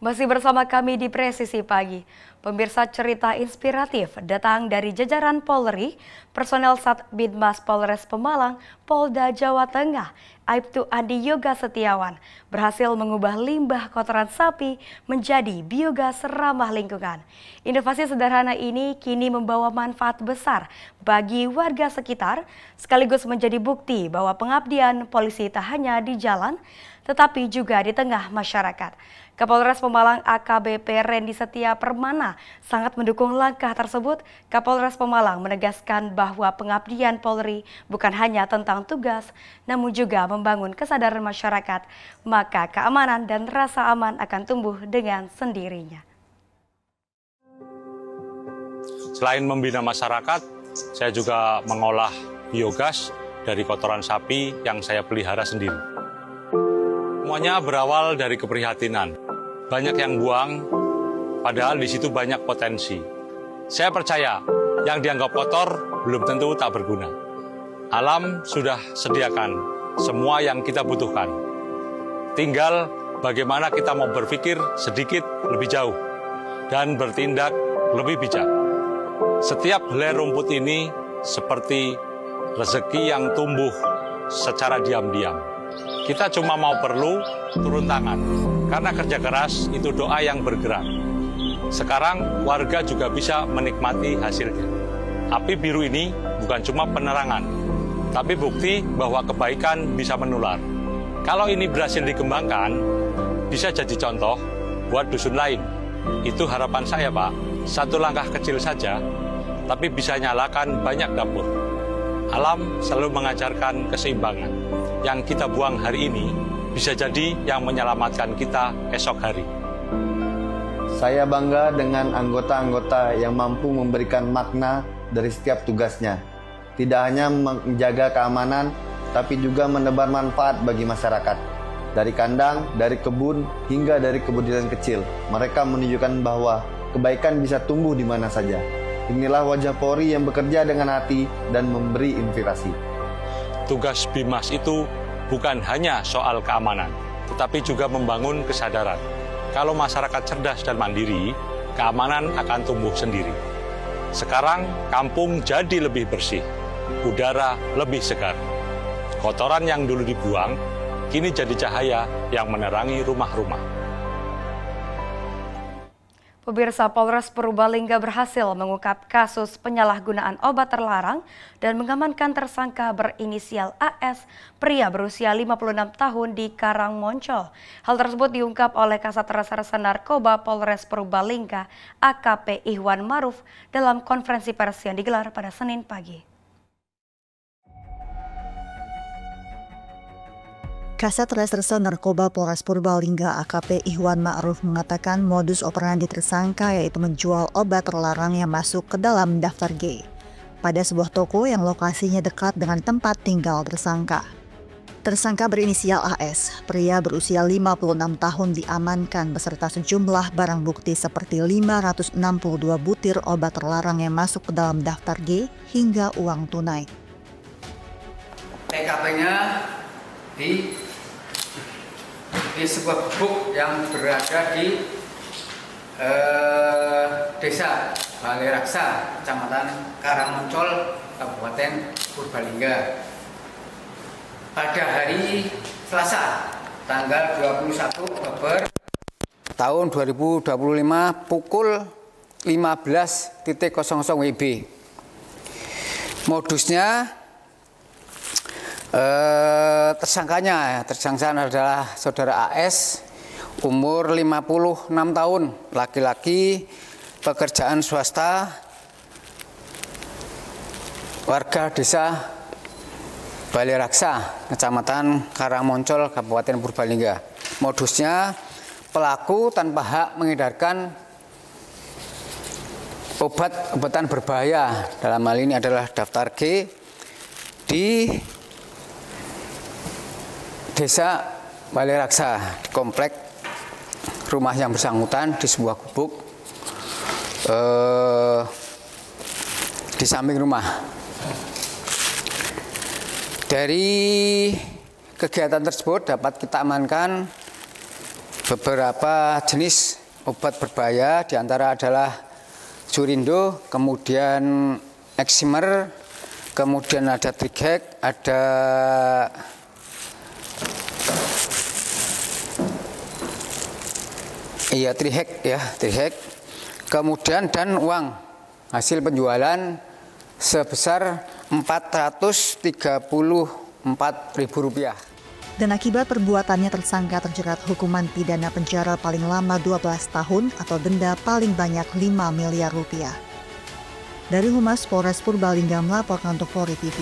Masih bersama kami di Presisi Pagi. Pemirsa, cerita inspiratif datang dari jajaran Polri, personel Satbidmas Polres Pemalang, Polda Jawa Tengah, Aibtu Andi Yoga Setiawan, berhasil mengubah limbah kotoran sapi menjadi biogas ramah lingkungan. Inovasi sederhana ini kini membawa manfaat besar bagi warga sekitar, sekaligus menjadi bukti bahwa pengabdian polisi tak hanya di jalan, tetapi juga di tengah masyarakat. Kapolres Pemalang AKBP Rendy Setia Permana sangat mendukung langkah tersebut. Kapolres Pemalang menegaskan bahwa pengabdian Polri bukan hanya tentang tugas, namun juga membangun kesadaran masyarakat. Maka keamanan dan rasa aman akan tumbuh dengan sendirinya. Selain membina masyarakat, saya juga mengolah biogas dari kotoran sapi yang saya pelihara sendiri. Semuanya berawal dari keprihatinan. Banyak yang buang, padahal di situ banyak potensi. Saya percaya, yang dianggap kotor belum tentu tak berguna. Alam sudah sediakan semua yang kita butuhkan. Tinggal bagaimana kita mau berpikir sedikit lebih jauh dan bertindak lebih bijak. Setiap helai rumput ini seperti rezeki yang tumbuh secara diam-diam. Kita cuma perlu turun tangan, karena kerja keras itu doa yang bergerak. Sekarang warga juga bisa menikmati hasilnya. Api biru ini bukan cuma penerangan, tapi bukti bahwa kebaikan bisa menular. Kalau ini berhasil dikembangkan, bisa jadi contoh buat dusun lain. Itu harapan saya, Pak. Satu langkah kecil saja, tapi bisa nyalakan banyak dapur. Alam selalu mengajarkan keseimbangan. Yang kita buang hari ini bisa jadi yang menyelamatkan kita esok hari. Saya bangga dengan anggota-anggota yang mampu memberikan makna dari setiap tugasnya. Tidak hanya menjaga keamanan, tapi juga menebar manfaat bagi masyarakat. Dari kandang, dari kebun, hingga dari kebudian kecil. Mereka menunjukkan bahwa kebaikan bisa tumbuh di mana saja. Inilah wajah Polri yang bekerja dengan hati dan memberi inspirasi. Tugas Bimas itu bukan hanya soal keamanan, tetapi juga membangun kesadaran. Kalau masyarakat cerdas dan mandiri, keamanan akan tumbuh sendiri. Sekarang kampung jadi lebih bersih, udara lebih segar. Kotoran yang dulu dibuang, kini jadi cahaya yang menerangi rumah-rumah. Pemirsa, Polres Purbalingga berhasil mengungkap kasus penyalahgunaan obat terlarang dan mengamankan tersangka berinisial AS, pria berusia 56 tahun di Karangmoncol. Hal tersebut diungkap oleh Kasat Reserse Narkoba Polres Purbalingga AKP Ihwan Maruf dalam konferensi pers yang digelar pada Senin pagi. Kasat Reserse Narkoba Polres Purbalingga AKP Ihwan Ma'ruf mengatakan modus operandi tersangka yaitu menjual obat terlarang yang masuk ke dalam daftar G pada sebuah toko yang lokasinya dekat dengan tempat tinggal tersangka. Tersangka berinisial AS, pria berusia 56 tahun diamankan beserta sejumlah barang bukti seperti 562 butir obat terlarang yang masuk ke dalam daftar G hingga uang tunai. TKP-nya di sebuah gubuk yang berada di Desa Balai Raksa, Kecamatan Karangmoncol, Kabupaten Purbalingga. Pada hari Selasa, tanggal 21 Oktober tahun 2025 pukul 15.00 WIB. Modusnya tersangka adalah saudara AS, umur 56 tahun, laki-laki, pekerjaan swasta, warga desa Balai Raksa, Kecamatan Karangmoncol, Kabupaten Purbalingga. Modusnya, pelaku tanpa hak mengedarkan obat-obatan berbahaya, dalam hal ini adalah daftar G, di Desa Balai Raksa, di komplek rumah yang bersangkutan di sebuah gubuk di samping rumah. Dari kegiatan tersebut dapat kita amankan beberapa jenis obat berbahaya, diantara adalah Jurindo, kemudian Eximer, kemudian ada Trihek, ada Trihek, kemudian dan uang hasil penjualan sebesar Rp434.000. Dan akibat perbuatannya tersangka terjerat hukuman pidana penjara paling lama 12 tahun atau denda paling banyak 5 miliar rupiah. Dari Humas Polres Purbalingga melaporkan untuk Polri TV.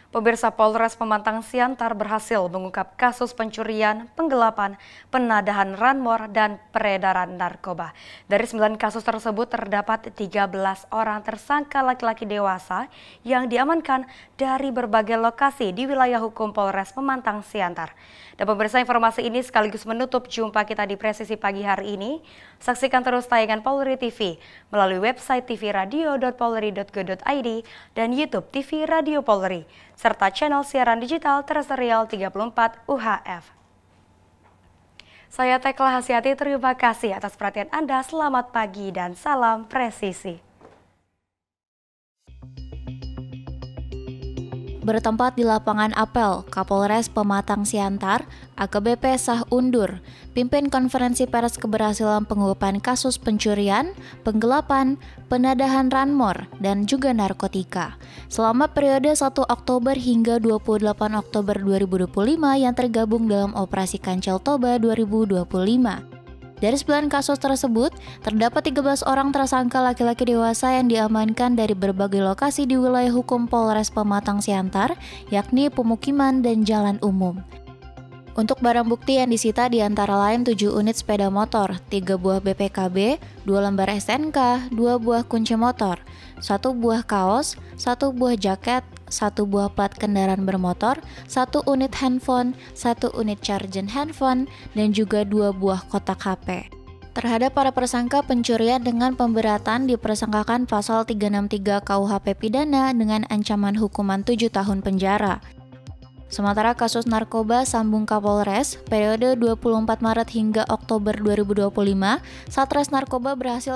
Pemirsa, Polres Pemantang Siantar berhasil mengungkap kasus pencurian, penggelapan, penadahan ranmor, dan peredaran narkoba. Dari 9 kasus tersebut terdapat 13 orang tersangka laki-laki dewasa yang diamankan dari berbagai lokasi di wilayah hukum Polres Pemantang Siantar. Dan pemirsa, informasi ini sekaligus menutup jumpa kita di Presisi Pagi hari ini. Saksikan terus tayangan Polri TV melalui website tvradio.polri.go.id dan YouTube TV Radio Polri, serta channel siaran digital terestrial 34 UHF. Saya Tekla Hasyati, terima kasih atas perhatian Anda. Selamat pagi dan salam presisi. Bertempat di lapangan apel, Kapolres Pematang Siantar, AKBP Sah Undur, pimpin konferensi pers keberhasilan pengungkapan kasus pencurian, penggelapan, penadahan ranmor, dan juga narkotika. Selama periode 1 Oktober hingga 28 Oktober 2025 yang tergabung dalam Operasi Kancil Toba 2025. Dari 9 kasus tersebut, terdapat 13 orang tersangka laki-laki dewasa yang diamankan dari berbagai lokasi di wilayah hukum Polres Pematang Siantar, yakni pemukiman dan jalan umum. Untuk barang bukti yang disita diantara lain 7 unit sepeda motor, 3 buah BPKB, 2 lembar STNK, 2 buah kunci motor, 1 buah kaos, 1 buah jaket, 1 buah plat kendaraan bermotor, 1 unit handphone, 1 unit charger handphone, dan juga 2 buah kotak HP. Terhadap para tersangka pencurian dengan pemberatan dipersangkakan pasal 363 KUHP pidana dengan ancaman hukuman 7 tahun penjara. Sementara kasus narkoba sambung Kapolres, periode 24 Maret hingga Oktober 2025, Satres Narkoba berhasil